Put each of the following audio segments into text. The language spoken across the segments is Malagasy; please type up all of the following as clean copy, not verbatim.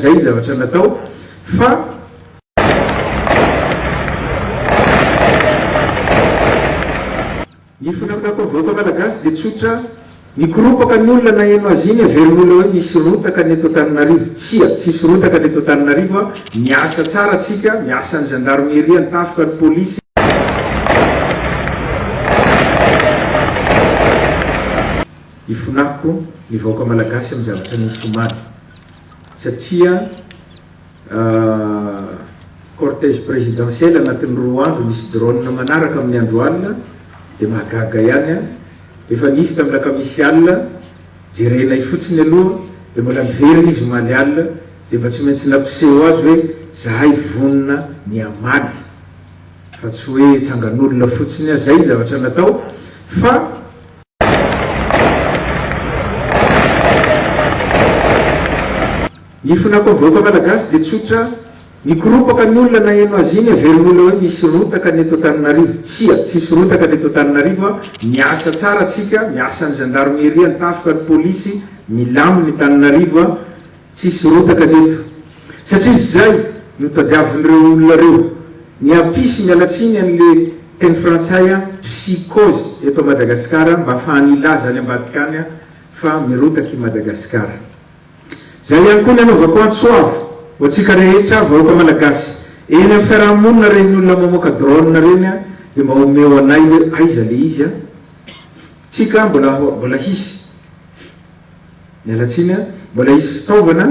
zay zavatra natao fa ny finakonako vahoaka malagasy dia tsotra nikoropaka ny olona na eno azy iny averin'olona hoe misy rotaka ny eto Antananarivo. Tsisy rotaka ny eto Antananarivo. Miasa tsara atsika, miasa ny gendarmerie, ny tafoka, ny polisy. Ifonako ny vahoaka malagasy amin'ny zavatra nisy omaly satria cortège présidentiel anatin'ny 2 andro misy drone manaraka amin'ny andro alina dia mahagaga ihany a. Efa nisy tamin'ny lakamisy alina jerenay fotsiny aloha dia mbola miverina izy omaly alina dia mba tsy maintsy nampiseho azy hoe zahay vonona ny amaly fa tsy hoe tsangan'olona fotsiny zay zavatra natao fa ny fonako vahoaka malagasy dia tsotra nikoropaka ny olona na eno azy iny averin'olona hoe misy rotaka ny eto Antananarivo. Tsisy rotaka ny eto Antananarivo. Miasa tsara atsika, miasa ny gendarmerie, ny tafoka, ny polisy, milamy ny Antananarivo, tsisy rotaka ny eto satria zay no tadiavin'ireo olona reo ny ampisy mialatsiny an'le teny frantsay psychose eto Madagasikara mba ahafahany ilaza any ambadika any fa mirotaka i Madagasikara. Zay ihany koa ny anaovako antsoavo ho atsika rehetra vahoaka malagasy eny amin'ny fiarahamonina reny olona mamoaka drone reny dia mba omeo anay hoe aiza le izy tsika mbola hisy mialatsiny mbola hisy fitaovana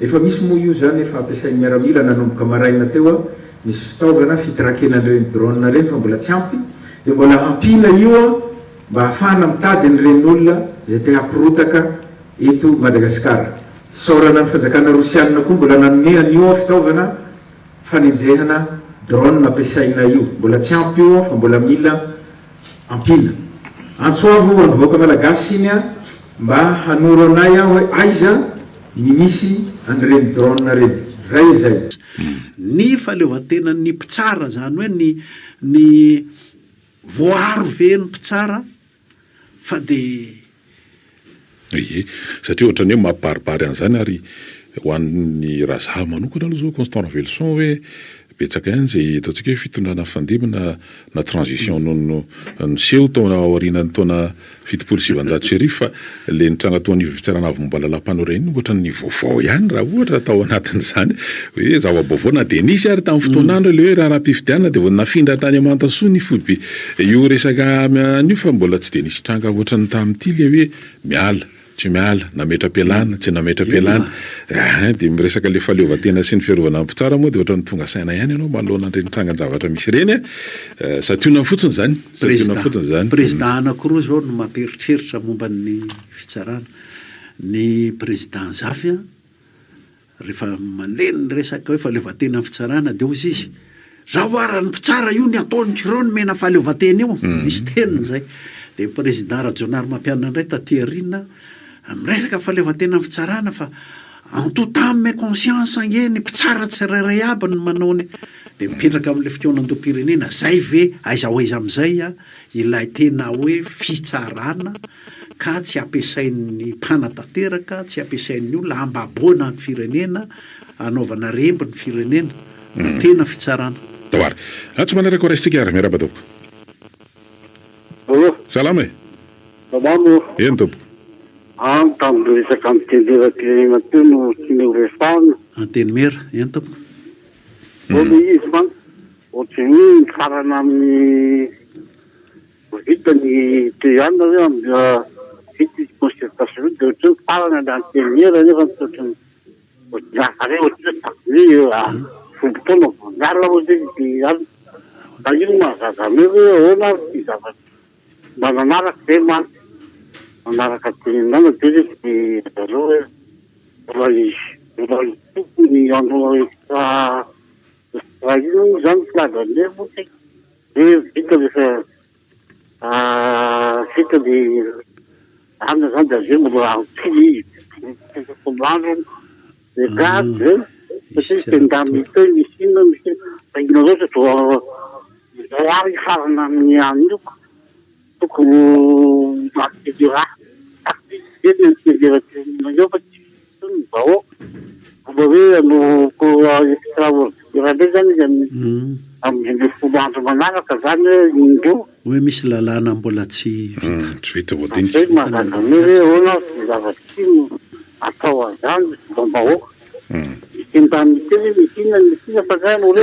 efa misy moa io zany efa ampiasain'ny miaramila nanomboka maraina teo misy fitaovana fitarakenan'ireny drone reny fa mbola tsy ampy dia mbola ampina io mba ahafahana mitady n'ireny olona zay te hampirotaka eto Madagasikara. Saorana ny fanjakana rosianina koa mbola nanomehana io fitaovana fanenjehana drone ampiasaina io. Mbola tsy ampy io fa mbola mila ampina. Antsoavo ho an'ny vahoaka malagasy iny mba hanoro anay hoe aiza ny misy an'ireny drone reny. Ray zay. Ny fahaleovantena ny mpitsara zany hoe ny voaro veno mpitsara fa dia ie satria ohatrany hoe mamparipary an'izany ary ho an'ny razaha manokana aloha zao Constant Ravelson hoe betsaka ihany zay ataontsika hoe fitondrana fandimina na transition niseho taona aorianany taona fitopolo sy sivanjato sy arivo fa le nitranga taon'ny fitsarana avy momba lalam-panorena iny ohatrany vaovao ihany raha ohatra atao anatin'izany hoe zava-baovao na dia nisy ary tamin'ny fotoanandro le hoe raha raha-pifidianana dia vao nafindra tany Amantasoa ny foby io resaka an'io fa mbola tsy dia nisy tranga ohatrany tamin'ity le hoe miala tsy miala nametra-pialana tsy nametra-pialana dia miresaka le fahaleovantena sy ny fiarovana mpitsara moa dia ohatrany tonga saina ihany ianao manoloana an'ireny trangan-javatra misy ireny sationa fotsiny zany président anankiroa zao no mamperitreritra momba ny fitsarana ny président Zafy rehefa mandeha ny resaka hoe fahaleovantena ny fitsarana dia ozy izy zaho arany mpitsara io ny ataon'ireo ny mena fahaleovantena io misy teniny zay dia président Rajonary Mampianina indray taty aoriana miresaka fahaleovantena ny fitsarana fa en tout temps mes conscience nge ny mpitsara tsirairay aby no manao ny dia mipetraka amin'ilay fitaonandoam-pirenena zay ve aiza ho aiza amin'izay ilay tena hoe fitsarana ka tsy ampiasain'ny mpanatanteraka tsy ampiasain'ny olona ambaboana ny firenena anaovana rembo ny firenena tena fitsarana toary tsy manaraka raisitsika ary miaraba tompo salama eny tompo tamin'ireo resaka mitenderam-pirenena teo no tiana horesahana anteny mera eny tompo le izy man ohatry ny farana amin'ny vita ny teana hoe vita concertation dia ohatry ny farana le anteny mera nefa ohatrany are ohatry hoe fombotona vonjala ohatry dia any da io mahazazany hoe ahoana ty zavatra mba nanaraka zay man manaraka tenenana dia izy zareo hoe mbola tokony andro io zany filadane moa dia vita rehefa vita dia ana zany dia zay mbola antony andro dia gady zay satria tendamy teo misy inona misy ino loatra zao ary farana amin'ny any io tokony mampitedera eo fa tsy ny vahoaka fomba hoe anoko extraordinaire zany amin'ny fomba andro manaraka zany indreo hoe misy lalàna mbola tsy vita zay mahazany hoe ona zavatsy atao azany mbahoaka tentany teny misina fa zany ole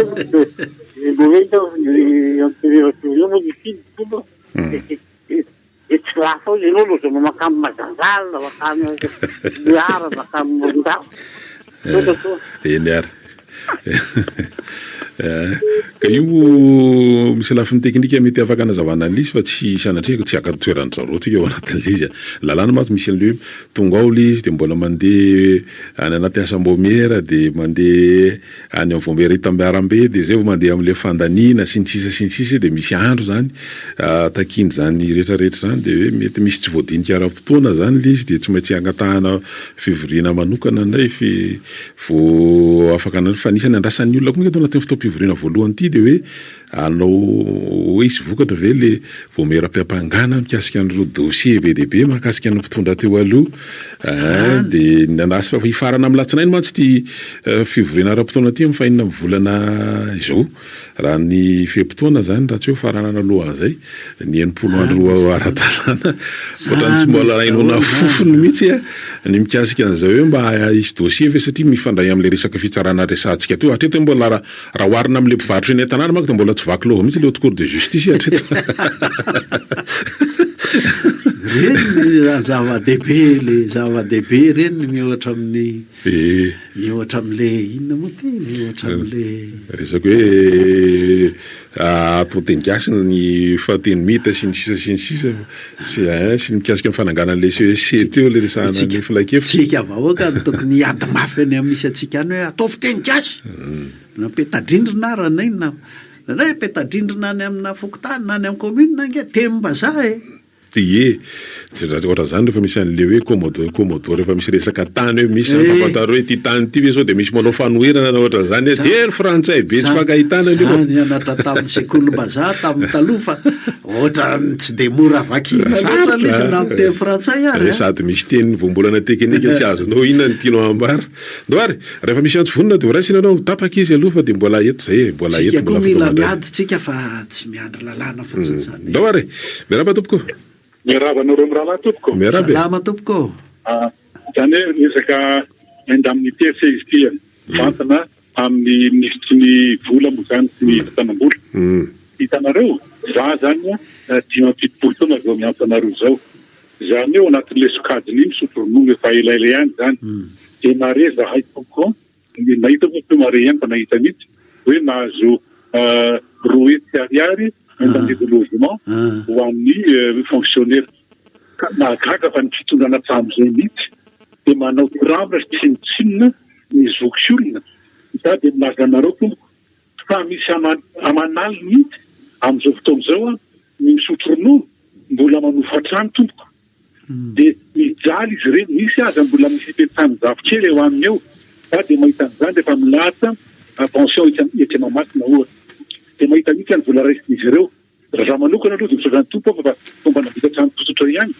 tsy lafa ianao loza makamy mazanzala makamy miara makamy morondao eny ary ka io misy lafiny teknika mety afaka anazavana an'izy fa tsy sanatrehako tsy aka-toerany zaroatsika eo anatin'le izy lalàna maty misy an'le tonga ao le izy de mbola mandeha any anaty asambômiera de mandeha any amin'ny vombera Itambiarambe de zay vao mandeha am'le fandaniana sy ny sisa de misy andro zany takiny zany rehetrarehetra zany de hoe mety misy tsy voadinika ara-potoana zany le izy de tsy maintsy angatahana fivoriana manokana ndray vao afaka fa nisany andrasan'ny olona koa eto anatin'ny fotoam-pivoriana voalohany ity de hoe anao hoe isy vokatra ve le vomeram-piampangana mikasika an'ireo dossier be dehibe mahakasika ny mpitondra teo aloha de nanasy fa hifarana amin'ny latsinainy mantsy ty fivoriana ara-potoana ty mifainina amin'ny volana izao raha ny fehimpotoana zany raha tsy hoe farana analoha zay ny enimpolo andro ara-dalàna ohatrany tsy mbola rainona fofony mihitsy ny mikasika an'izao hoe mba isy dossier ve satria mifandray amin'le resaka fitsarana resantsika teo hatreto hoe mbola raha oharina amin'le mpivarotra eny an-tanàna manko de mbola tsy vaky loha mihitsy le haute cour de justice hatreto reny zava-dehibe le zava-dehibe reny mihoatra amin'ny mihoatra amin'le inona moa ty mihoatra amin'le resaka hoe atao teny gasina ny fateny mita sy ny sisa sy ny mikasika ny fananganan'le CEC teo le resahana ny filaikefo tsika vahoaka tokony ady mafy any amin'ny misy atsika any hoe ataovy teny gasy na petadrindrina ara na inona na petadrindrina any amina fokotany na any amin'ny commune nge temim-bazaha ie ohatra zany rehefa misy an'le hoe komodo rehefa misy resaka tany hoe misy fampataro hoe ty tany ty ve sao de misy manao fanoherana na ohatra zany de ny frantsay be tsy fankahitana zany anatra tamin'ny sekolim-bazaha tamin'ny taloha fa ohatra tsy de mora vakina loatra l'izy na amin'ny teny frantsay ary sady misy teny voambolana teknika tsy azonao inona ny tianao ambara ndoary rehefa misy antso vonona de voraisina anao tapaka izy aloha fa de mbola eto zay mbola eto mbola mila miaditsika fa tsy miandry lalàna fotsiny zany ndoary miaraba tompoko miarabanao reo raha tompoko salama tompoko zany hoe resaka indemnité izy ity vantana amin'ny ministry ny vola moa zany sy ny fitanam-bola hitanareo za zany 5-7 taona vao miantso anareo zao zany eo anatin'le sokadiny iny sotronono efa elaela ihany zany de mare zahay tompoko nahitako to mare ihany fa nahita mihitsy hoe nahazo roety ariary indemnité de logement ho amin'ny fonctionnaire nahagaga fa ny fitondrana tsamizay mihitsy de manao trambra tsinitsinina ny zoky olona za de milaza anareo tompoko fa misy amanaly mihitsy amin'izao fotoana zao ny misotro ronono mbola manofa trano tompoko de mijaly izy reny misy aza mbola misy ipetsany zavokely eo aminy eo za de mahita an'izany rehefa milata pension etsy mamasina ohatra de mahita mihitsy any vola raisin'izy ireo raha manokana aloha de misotro ny tompo fa fomba navita trano mpisotra ihany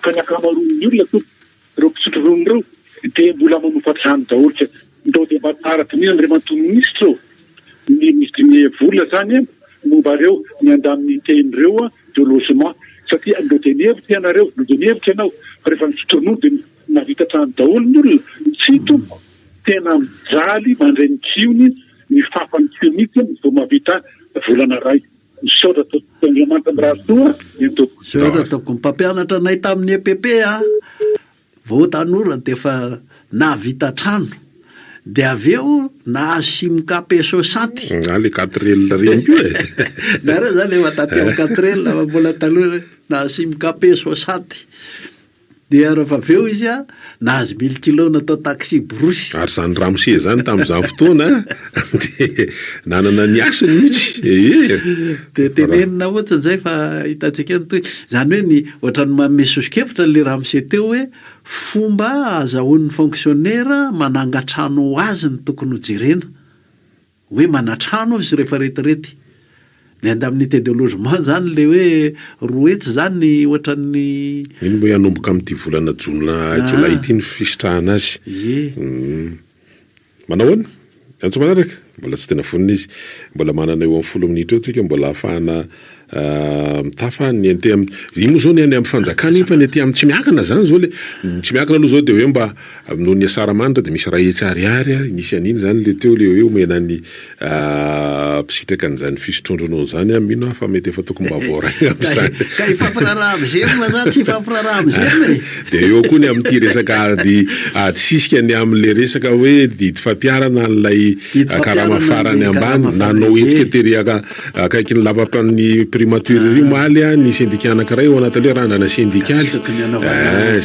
ka ny akamaroan'ny olona tompo ireo mpisotro ronono reo de mbola manofa trano daholo ndao de mba tsara tinina re manto ministre ny vola zany momba reo ny indemnité-n'ireo de logement satria ndao de mihevitra ianareo ndao de mihevitra ianao fa rehefa misotro ronono de navita trano daholo ny olona tsy tompo tena mijaly mandray ny kiony ny fafany kio mihitsy vao mavita volana ray misaotra toko mpampianatra nay tamin'ny EPP vao tanora de fa navita trano de aveo nahasimika peso santy le 4L reny ko nareo zany efa taty amin'ny 4L mbola taloha nahasimika peso santy de rehefa aveo izy nahazo 1000 kilo natao taxi borosy ary zany ramose zany tamin'izany fotoana de nanana ny asany mihitsy de tenenina ohatrany zay fa hitantsika ny toy zany hoe ny ohatrany mamesosokevitra le ramose teo hoe fomba azahoan'ny fonctionnaire manangatrano ho azy ny tokony ho jerena hoe manatrano izy rehefa retirety ny indemnité de logement zany le hoe roetsy zany ohatran'ny ino moa hanomboka amin'ity volana jona jolay ity ny fisitrahana azy manao ahoana antso manaraka mbola tsy tena vonina izy mbola manana eo amin'ny 10 minitra eo tsika mbola ahafahana mitafa ny ante iny moa zao ny any amin'ny fanjakana iny fa ny aty amin'ny tsy miakana zany zao le tsy miakana aloha zao de hoe mba noho ny asaramanitra de misy raha etsariary nisy an'iny zany le teo le hoe omena ny mpisitaka an'izany fisotrondronao zany mino fa mety efa tokony mba voaraina am'izany ka ifampiraraha am'zay moa zany tsy ifampiraraha am'zay de eo koa ny amin'ity resaka tsisika ny amin'le resaka hoe didy fampiarana an'ilay karama farany ambany nanao etsika tery akaiky ny lavapany primature ry maly ny syndicat anankiray ao anatin'le randrana syndikaly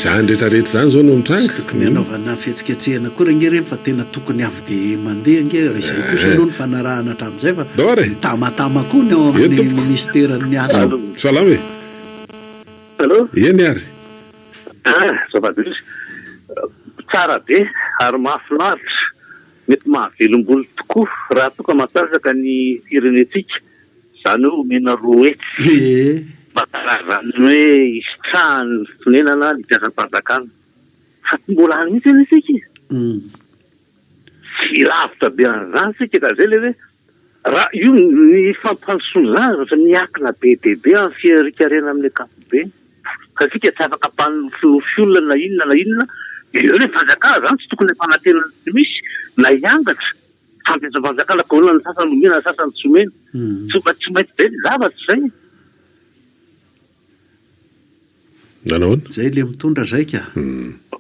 zany rehetrarehetra zany zao no mitranga tokony anaovana fihetsiketsehana koa regny fa tena tokony avy de mandeha nge izay kosa aloha ny fanarahana hatramin'izay fa tamatama koa ny ao amin'ny ministeran'ny asa salama allo eny ary zava-dery tsara be ary mahafinaritra mety mahavelom-bolo tokoa raha toka matanjaka ny firenetsika zany hoe omena roetsy makarazany hoe isitrahany fonenana ny mpiasam-panjakana fa tsy mbola any mihitsy any isika tsy lavitra be an'izany sika ka zay le hoe raha io ny fampandrosoana zany rehefa miakina be de be amin'ny fiarikarena amin'ny akapobe ka sika tsy afaka fiolona na inona eo ny fanjakana zany tsy tokony fanantenana tsy misy na iangatra fampiasa-panjakana ka olona ny sasany omena ny sasany tsy omena tsy maintsy be ny zavatra zay nanahoana zay le mitondra zaika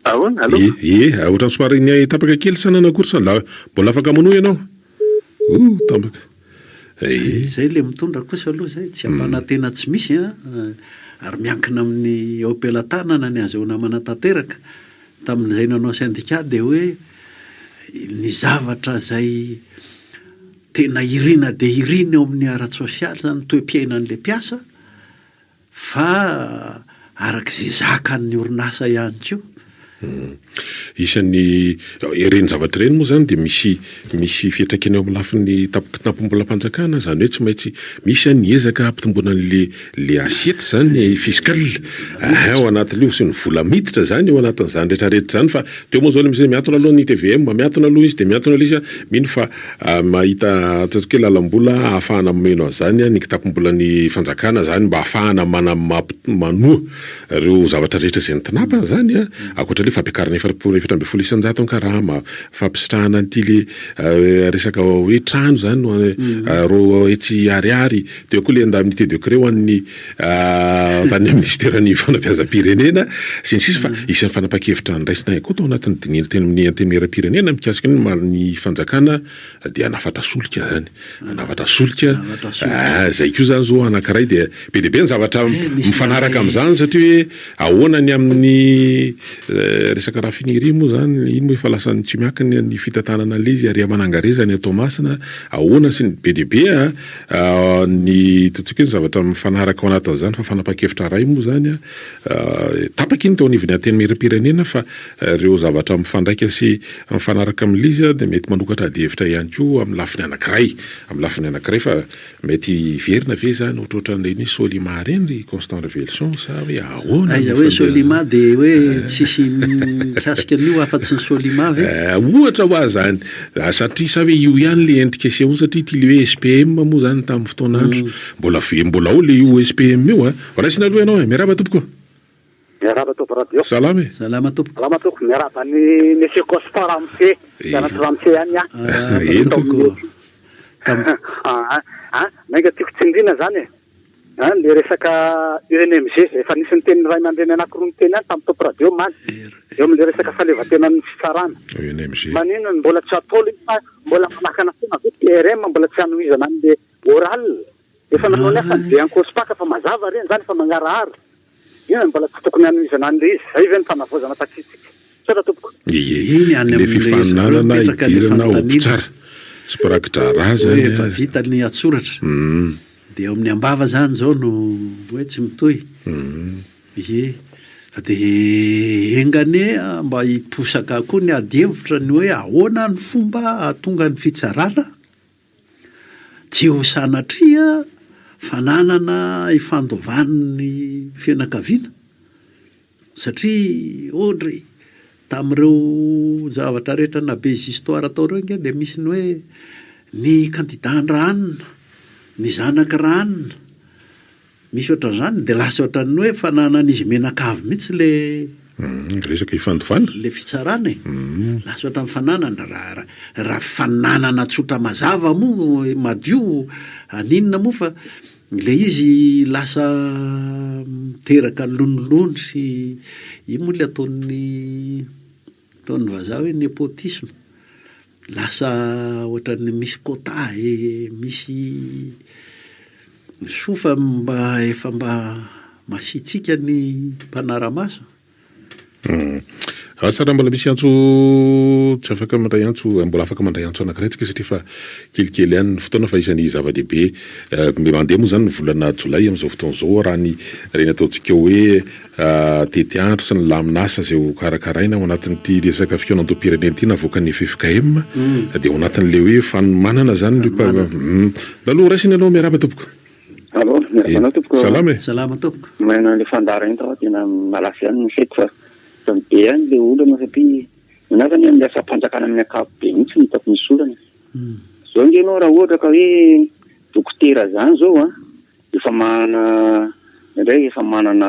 ahoana alo ohatrany somary ny tapaka kely sanana kory la mbola afaka manohy ianao tapaka zay le mitondra kosa aloha zay tsy ampanantena tsy misy ary miankina amin'ny eo am-pelatanana ny azahoana manatanteraka tamin'izay nanao syndicat de hoe ny zavatra zay tena irina de irina eo amin'ny ara-tsosialy zany toe-piainan'le mpiasa fa arak'izay zakan'ny orinasa ihany kio isan'ny ireny zavatra ireny moa zany de misy fiantraikany eo amin'ny lafin'ny tampombola mpanjakana zany hoe tsy maintsy misy ny ezaka ampitomboana le asiety zany fiskal ao anatin'io sy ny vola miditra zany eo anatin'izany rehetrarehetra zany fa teo moa zao misy miatona aloha ny TVM miatona aloha izy de miatona aloha izy mino fa mahita ataoko hoe lalam-bola ahafahana mameno azany ny tapombolan'ny fanjakana zany mba ahafahana manoa ireo zavatra rehetra izay nitinapana zany akoatra le fampiakarana efatra amby 100 karama fampisitrahana an'ity le resaka hoe trano zany ro etsy ariary de koa le indemnité de cré ho an'ny tany ministeran'ny fanabeazam-pirenena sy ny sisa fa isan'ny fanapa-kevitra niraisina koa tao anatin'ny dininy teny amin'ny antenimera-pirenena mikasika ny fanjakana de anafatra solika zany anafatra solika zay koa zany zao anankiray de be debe ny zavatra mifanaraka amin'izany satria hoe ahoana ny amin'ny resaka raha finiry moa zany iny moa efa lasany tsy miakiny ny fitantanana le izy ary manangarezany atao masina ahoana sy ny be debe ny totsika ny zavatra mifanaraka ao anatin'izany fa fanapa-kevitra ray moa zany tapaka iny tao anivony antenimera-pirenena fa ireo zavatra mifandraika sy mifanaraka amin'le izy de mety manokatra adihevitra ihany koa amin'ny lafiny anankiray fa mety verina ve zany ohatrohatran'ireny Solima reny ry Constant Révélation sa hoe ahoana hoe Solima de hoe tsisy mikasika an'io afa-tsy ny Solima ve ohatra ho azy zany satria sa hoe io ihany le endrika seho satria ty le hoe SPM moa zany tamin'ny fotoanandro mbola ao le io SPM io raisina aloha ianao miaraba tompoko miaraba topo radio salama salama tompoko salama topo miaraba ny monsieur Costa Ramsey anaty Ramsey any eny tompoko mainka tiako tsindrina zany le resaka UNMG efa nisy ny teny ray aman-dreny anankiroa ny teny any tamin'ny topo radio maly eo amin'le resaka faleovan-tenan'ny fitsarana maninona mbola tsy atao fa mbola manakana foana ve PRM mbola tsy anohizana an'le oral efa nanao nefa de ankosipaka fa mazava reny zany fa mangarahara ina mbola tsy tokony anohizana an'le izy zay ve ny fanavozana tatsitsika tsara tompoko iny any le fifananana idirana ompitsara sy parakitra raha zany efa vita ny atsoratra de eo amin'ny ambava zany zao no hoe tsy mitohy fa de engane mba hiposaka koa ny adihevitra ny hoe ahoana ny fomba ahatonga ny fitsarana tsy ho sanatria fananana ifandovan'ny fianakaviana satria ohatra tamin'ireo zavatra rehetra na be histoire atao reo nge dia misy ny hoe ny kandidan-ranona ny zanak' ranona misy ohatran'izany dia lasa ohatran'ny hoe fananan'izy menakavy mihitsy le resaka ifandofana le fitsarana e lasa ohatran'ny fananana raha fananana tsotra mazava moa madio aninona moa fa le izy lasa miteraka lonilony sy io moa le ataon'ny vazaha hoe nepotisme lasa ohatran'ny misy quota misy sofa efa mba masitsika ny mpanara-maso. Tsara mbola misy antso tsy afaka mandray antso mbola afaka mandray antso anankiray tsika satria fa kelikely ihany ny fotoana fa isan'ny zava-dehibe mandeha moa zany ny volana jolay amin'izao fotoana izao raha ny reny ataontsika hoe tety andro sy ny laminasa izay ho karakaraina ao anatin'ity resaka fikonan-doam-pirenena ity navoaka ny FFKM dia ao anatin'le hoe fanomanana zany aloha raisiny ianao miaraba tompoko. Allo, miaraba tompoko. Salama. Salama tompoko. Maina le fandara iny tao tena malasy ihany ny fety fa be ihany le olana satria minazany amin'ny asa mpanjakana amin'ny akapobe mihitsy ny hitako misy olana. Zao nge ianao raha ohatra ka hoe dokotera zany zao efa manana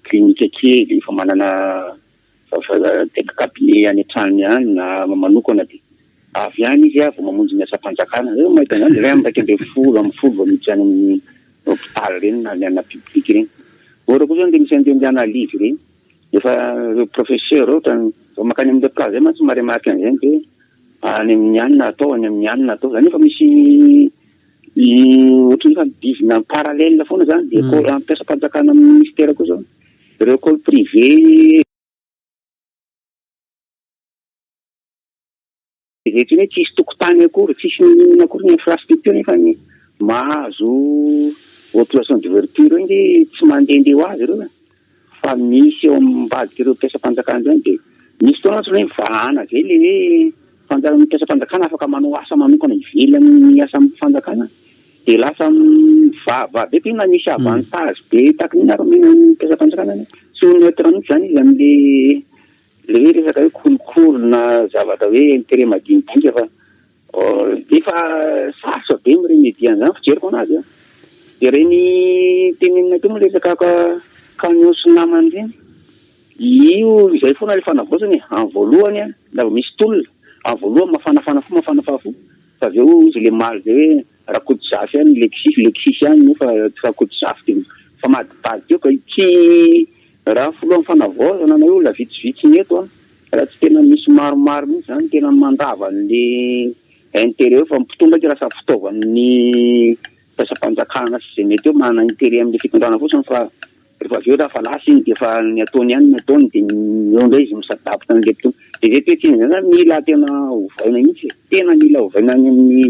klinika kely, efa manana cabinet any an-trano ihany na manokana dia avy ihany izy vao mamonjy ny asa mpanjakana zao mahita zany ray amin'ny 20 vao miditsy any amin'ny hôpital reny na ana public reny. Ohatra koa zany dia misy an'ireny analyse reny efa professeur ohatra vao makany amin'ny place zay mantsy maremarika an'izany dia any amin'ny anina atao zany efa misy ohatran'ny fa divina parallèle foana zany dia ampiasa mpanjakana amin'ny ministère koa zao ireo école privé rehetra hoe tsisy tokotany akory tsisy akory ny infrastructure nefa ny mahazo autorisation d'ouverture iny tsy mandehandeha ho azy ireo fa misy eo ambadika ireo mpiasa mpanjakana zany dia misy fotoana tsy hoe mivahana zay le hoe mpiasa mpanjakana afaka manao asa manokana ively amin'ny asa fanjakana dia lasa vava be na misy avantage be tahaka ny aromena mpiasa mpanjakana sy ho neutre mihitsy zany izy amin'le hoe resaka hoe kolokolo na zavatra hoe intérêt madinidinika fa efa sarotra be miremédiana zany fijeriko anazy dia reny tenenina teo moa resaka kanosy namany reny io izay foana le fanavozany amin'ny voalohany na misy tolona amin'ny voalohany mafanafana fo fa avy eo izy le maly zay hoe rakoto-zafy ihany leksis ihany nefa tsy rakoto-zafy dia fa madibady eo ka tsy raha folohan'ny fanavozana na olona vitsivitsy ny eto raha tsy tena misy maromaro mihitsy zany tena mandava an'le intérêt fa mpitondraky raha sa fitaovan'ny mpiasa-mpanjakana sy izay mety eo manana intérêt amin'le fitondrana fotsiny fa rehefa avy eo raha fa lasa iny dia fa ny ataony ihany ny ataony dia eo ndray izy misadapitra an'le mpitondra dia zay toetriny zany mila tena ovaina mihitsy tena mila ovaina any amin'ny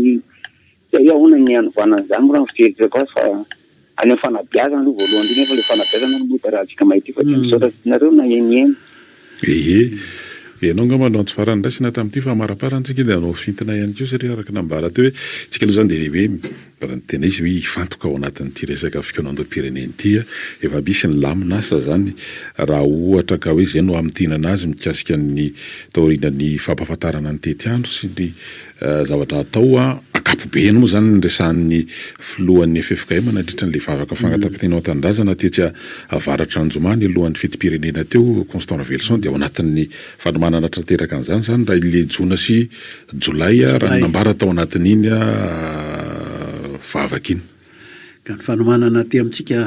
io ahoana ny anovana an'izany moa raha ny fijeritreko azy fa any amin'ny fanabeazana aloha voalohany indrindra fa le fanabeazana no mota raha tsika mahity fa tsy misaotra nareo na enieny. Ianao angamba no antso farany raisina tamin'ity fa maraparantsika dia anao fintina ihany koa satria araka nambara teo hoe tsika aloha zany dia hoe mbola tena izy hoe hifantoka ao anatin'ity resaka fikonan-doam-pirenena ity efa misy ny laminasa zany raha ohatra ka hoe zay no amintinana azy mikasika ny taorian'ny fampahafantarana ny tety andro sy ny zavatra atao akapobeny moa zany ny resahan'ny filohan'ny FFKM nandritra n'le vavaka fangatapitena ao Tanindrazana tetsy avaratra Anjomany alohan'ny fetim-pirenena teo Constant Ravelson dia ao anatin'ny fanomanana tanteraka an'izany zany raha ile jona sy jolay raha nambara tao anatin'iny vavaka iny ka ny fanomanana ty amintsika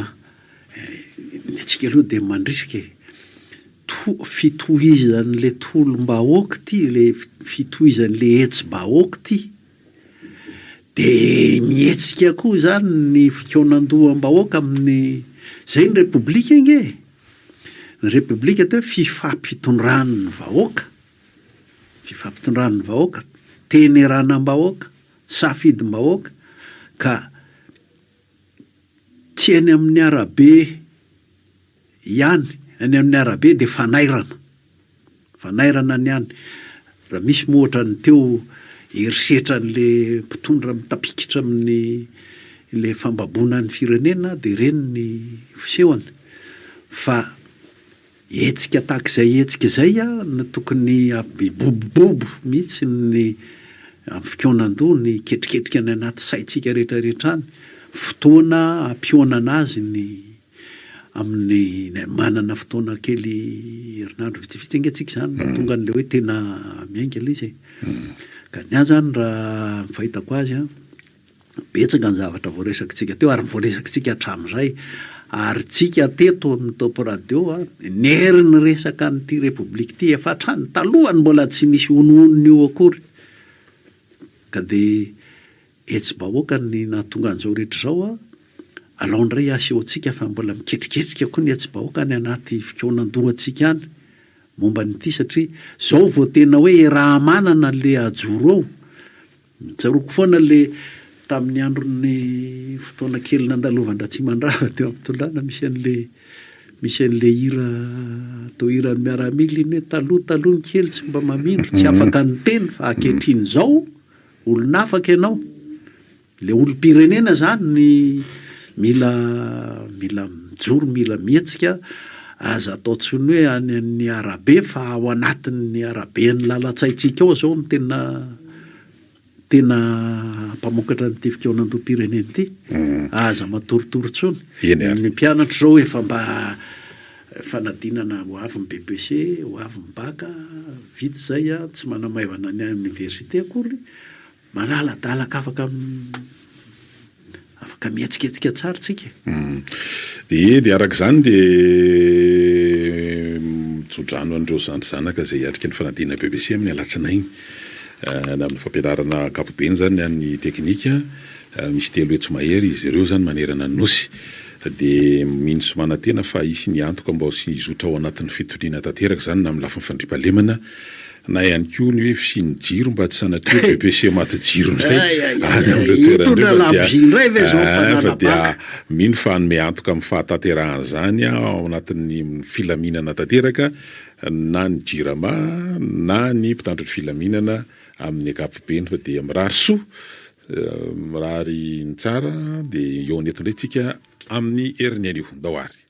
atsika aloha dia mandrisika fitohizan'le tolom-bahoaka ty le fitohizan'le hetsy-bahoaka ty dia mihetsika koa zany ny fikonan-doham-bahoaka amin'ny zay ny repoblika inge ny repoblika teo fifampitondrany vahoaka teneranam-bahoaka safidim-bahoaka ka tsy any amin'ny arabe ihany any amin'ny arabe dia fanairana ny any raha misy mohatra ny teo herisetra n'le mpitondra mitapikitra amin'ny le fambabona ny firenena dia ireny ny fisehony fa hetsika tahak'izay hetsika izay na tokony abibobobobo mihitsy ny fikonan-doha ny ketriketrika ny anaty saitsika rehetrarehetrany, fotoana ampionana azy ny amin'ny manana fotoana kely herinandro vitsivitsy angatsika zany mahatonga an'le hoe tena miainga ilay izy. Ka ny azy zany raha fahitako azy betsaka ny zavatra voaresakitsika teo ary voaresakitsika hatramin'izay. Ary tsika teto amin'ny Top Radio neriny resaka n'ity repoblika ity efa hatrany talohany mbola tsy nisy ononony io akory. Ka dia hetsi-bahoaka ny nahatonga an'izao rehetra izao alaondray asehoantsika fa mbola miketriketrika koa ny hetsi-bahoaka ny anaty fikonan-dohantsika any momba n'ity satria zao vao tena hoe raha manana le ajoro ao. Tsaroako foana le tamin'ny andron'ny fotoana kely nandalovandratsimandrava teo amin'ny Tolàna misy an'le hira atao hiran'ny miaramila iny hoe taloha ny kely tsy mba mamindro tsy afaka ny teny fa ankehitriny izao olona afaka ianao. Le olom-pirenena zany ny mila mijoro, mila mihetsika, aza atao tsony hoe any amin'ny arabe fa ao anatin'ny arabe ny lalan-tsaintsika ao zao ny tena mpamokatra n'ity fikonan-doham-pirenena ity. Aza matoritory tsony. Ny mpianatra zao efa mba fanadinana ho avy ny BBC, ho avy ny baka, vita zay tsy manamaivana ny université akory, malaladalaka afaka mihetsiketsika tsara tsika. Dia arak'izany dia mitsodrano an'ireo zanaka izay hiatrika ny fanadinana BBC amin'ny alatsinainy. Na amin'ny fampianarana ankapobeny zany ny teknika, misy telo hetsy mahery izy ireo zany manerana ny nosy. Dia mino somana tena fa isy ny antoka mba sy izotra ao anatin'ny fitoniana tanteraka zany na amin'ny lafin'ny fandriampahalemana na ihany koa ny hoe fisian'ny jiro mba tsy sanatria BBC maty jiro indray fa dia mino fa anome antoka amin'ny fahatanterahana zany ao anatin'ny filaminana tanteraka na ny jirama na ny mpitandro ny filaminana amin'ny ankapobeny fa dia mirary soa mirary ny tsara dia eo anetindray tsika amin'ny herin'ny anio dahoary.